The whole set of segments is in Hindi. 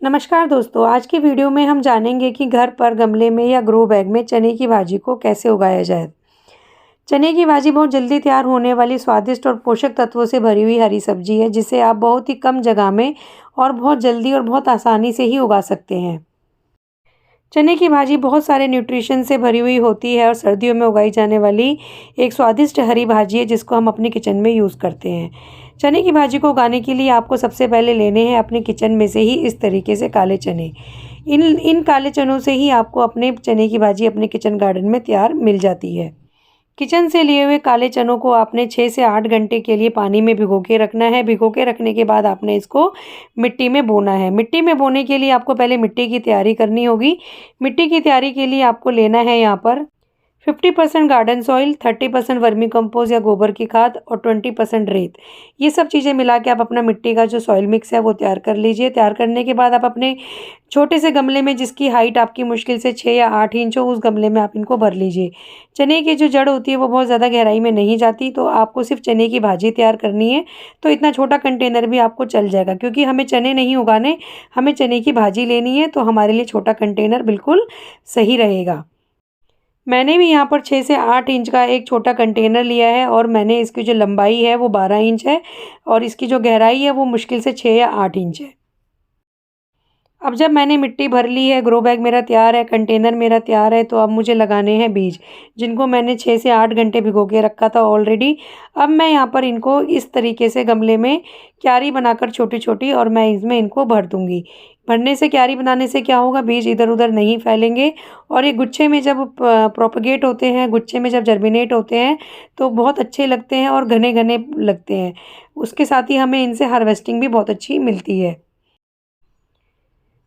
नमस्कार दोस्तों, आज की वीडियो में हम जानेंगे कि घर पर गमले में या ग्रो बैग में चने की भाजी को कैसे उगाया जाए। चने की भाजी बहुत जल्दी तैयार होने वाली स्वादिष्ट और पोषक तत्वों से भरी हुई हरी सब्जी है, जिसे आप बहुत ही कम जगह में और बहुत जल्दी और बहुत आसानी से ही उगा सकते हैं। चने की भाजी बहुत सारे न्यूट्रिशन से भरी हुई होती है और सर्दियों में उगाई जाने वाली एक स्वादिष्ट हरी भाजी है, जिसको हम अपने किचन में यूज़ करते हैं। चने की भाजी को उगाने के लिए आपको सबसे पहले लेने हैं अपने किचन में से ही इस तरीके से काले चने। इन इन काले चनों से ही आपको अपने चने की भाजी अपने किचन गार्डन में तैयार मिल जाती है। किचन से लिए हुए काले चनों को आपने 6 से 8 घंटे के लिए पानी में भिगो के रखना है। भिगो के रखने के बाद आपने इसको मिट्टी में बोना है। मिट्टी में बोने के लिए आपको पहले मिट्टी की तैयारी करनी होगी। मिट्टी की तैयारी के लिए आपको लेना है यहाँ पर 50% गार्डन सॉइल, 30% वर्मी कंपोस्ट या गोबर की खाद और 20% रेत। ये सब चीज़ें मिला के आप अपना मिट्टी का जो सॉइल मिक्स है वो तैयार कर लीजिए। तैयार करने के बाद आप अपने छोटे से गमले में, जिसकी हाइट आपकी मुश्किल से 6 या 8 इंच हो, उस गमले में आप इनको भर लीजिए। चने की जो जड़ होती है वो बहुत ज़्यादा गहराई में नहीं जाती, तो आपको सिर्फ चने की भाजी तैयार करनी है। तो इतना छोटा कंटेनर भी आपको चल जाएगा, क्योंकि हमें चने नहीं उगाने, हमें चने की भाजी लेनी है, तो हमारे लिए छोटा कंटेनर बिल्कुल सही रहेगा। मैंने भी यहाँ पर 6 से 8 इंच का एक छोटा कंटेनर लिया है और मैंने इसकी जो लंबाई है वो 12 इंच है और इसकी जो गहराई है वो मुश्किल से 6 या 8 इंच है। अब जब मैंने मिट्टी भर ली है, ग्रो बैग मेरा तैयार है, कंटेनर मेरा तैयार है, तो अब मुझे लगाने हैं बीज, जिनको मैंने 6 से 8 घंटे भिगो के रखा था ऑलरेडी। अब मैं यहाँ पर इनको इस तरीके से गमले में क्यारी बनाकर छोटी-छोटी, और मैं इसमें इनको भर दूँगी। भरने से, क्यारी बनाने से क्या होगा, बीज इधर-उधर नहीं फैलेंगे और ये गुच्छे में जब प्रोपगेट होते हैं, गुच्छे में जब जर्मिनेट होते हैं, तो बहुत अच्छे लगते हैं और घने-घने लगते हैं। उसके साथ ही हमें इनसे हार्वेस्टिंग भी बहुत अच्छी मिलती है।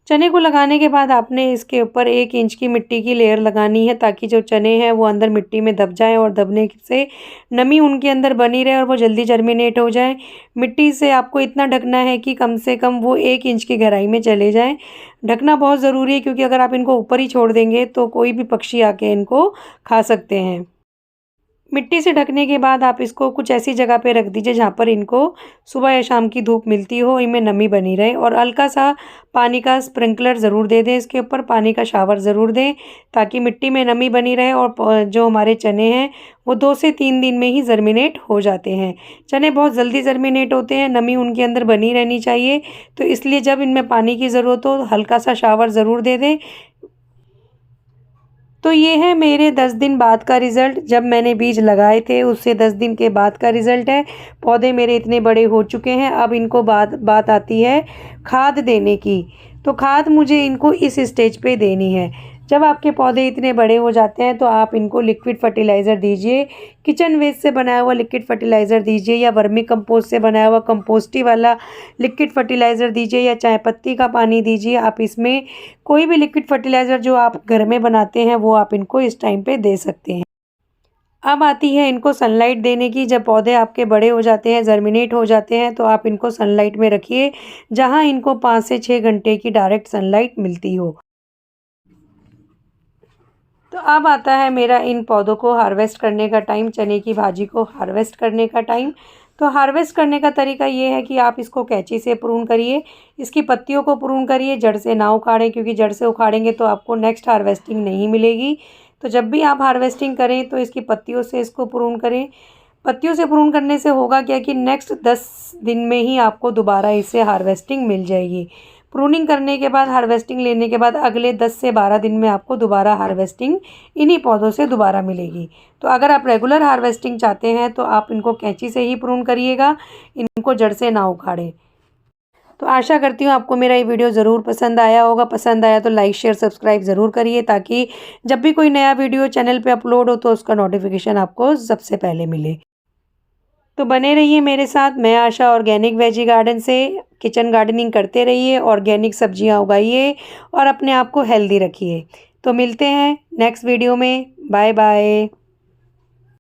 चने को लगाने के बाद आपने इसके ऊपर 1 इंच की मिट्टी की लेयर लगानी है, ताकि जो चने हैं वो अंदर मिट्टी में दब जाएँ और दबने से नमी उनके अंदर बनी रहे और वो जल्दी जर्मिनेट हो जाएँ। मिट्टी से आपको इतना ढकना है कि कम से कम वो 1 इंच की गहराई में चले जाएँ। ढकना बहुत ज़रूरी है, क्योंकि अगर आप इनको ऊपर ही छोड़ देंगे तो कोई भी पक्षी आके इनको खा सकते हैं। मिट्टी से ढकने के बाद आप इसको कुछ ऐसी जगह पे रख दीजिए जहाँ पर इनको सुबह या शाम की धूप मिलती हो, इनमें नमी बनी रहे, और हल्का सा पानी का स्प्रिंकलर ज़रूर दे दें, इसके ऊपर पानी का शावर ज़रूर दें, ताकि मिट्टी में नमी बनी रहे और जो हमारे चने हैं वो 2 से 3 दिन में ही जर्मिनेट हो जाते हैं। चने बहुत जल्दी जर्मिनेट होते हैं, नमी उनके अंदर बनी रहनी चाहिए, तो इसलिए जब इनमें पानी की ज़रूरत हो हल्का सा शावर ज़रूर दे दें। तो ये है मेरे 10 दिन बाद का रिज़ल्ट। जब मैंने बीज लगाए थे उससे 10 दिन के बाद का रिज़ल्ट है। पौधे मेरे इतने बड़े हो चुके हैं। अब इनको बात आती है खाद देने की। तो खाद मुझे इनको इस स्टेज पे देनी है। जब आपके पौधे इतने बड़े हो जाते हैं तो आप इनको लिक्विड फर्टिलाइज़र दीजिए। किचन वेस्ट से बनाया हुआ लिक्विड फर्टिलाइज़र दीजिए, या वर्मी कंपोस्ट से बनाया हुआ कंपोस्टी वाला लिक्विड फर्टिलाइज़र दीजिए, या चाय पत्ती का पानी दीजिए। आप इसमें कोई भी लिक्विड फर्टिलाइज़र जो आप घर में बनाते हैं वो आप इनको इस टाइम पे दे सकते हैं। अब आती है इनको सनलाइट देने की। जब पौधे आपके बड़े हो जाते हैं, जर्मिनेट हो जाते हैं, तो आप इनको सनलाइट में रखिए, जहाँ इनको 5 से 6 घंटे की डायरेक्ट सनलाइट मिलती हो। तो अब आता है मेरा इन पौधों को हार्वेस्ट करने का टाइम, चने की भाजी को हार्वेस्ट करने का टाइम। तो हार्वेस्ट करने का तरीका ये है कि आप इसको कैंची से प्रून करिए, इसकी पत्तियों को प्रून करिए, जड़ से ना उखाड़ें, क्योंकि जड़ से उखाड़ेंगे तो आपको नेक्स्ट हार्वेस्टिंग नहीं मिलेगी। तो जब भी आप हार्वेस्टिंग करें तो इसकी पत्तियों से इसको प्रून करें। पत्तियों से प्रून करने से होगा क्या कि नेक्स्ट 10 दिन में ही आपको दोबारा इससे हार्वेस्टिंग मिल जाएगी। प्रूनिंग करने के बाद, हार्वेस्टिंग लेने के बाद अगले 10 से 12 दिन में आपको दोबारा हार्वेस्टिंग इन्हीं पौधों से दोबारा मिलेगी। तो अगर आप रेगुलर हार्वेस्टिंग चाहते हैं तो आप इनको कैंची से ही प्रून करिएगा, इनको जड़ से ना उखाड़ें। तो आशा करती हूँ आपको मेरा ये वीडियो ज़रूर पसंद आया होगा। पसंद आया तो लाइक शेयर सब्सक्राइब ज़रूर करिए, ताकि जब भी कोई नया वीडियो चैनल पे अपलोड हो तो उसका नोटिफिकेशन आपको सबसे पहले मिले। तो बने रहिए मेरे साथ। मैं आशा ऑर्गेनिक वेजी गार्डन से। किचन गार्डनिंग करते रहिए, ऑर्गेनिक सब्जियां उगाइए और अपने आप को हेल्दी रखिए। तो मिलते हैं नेक्स्ट वीडियो में। Bye bye.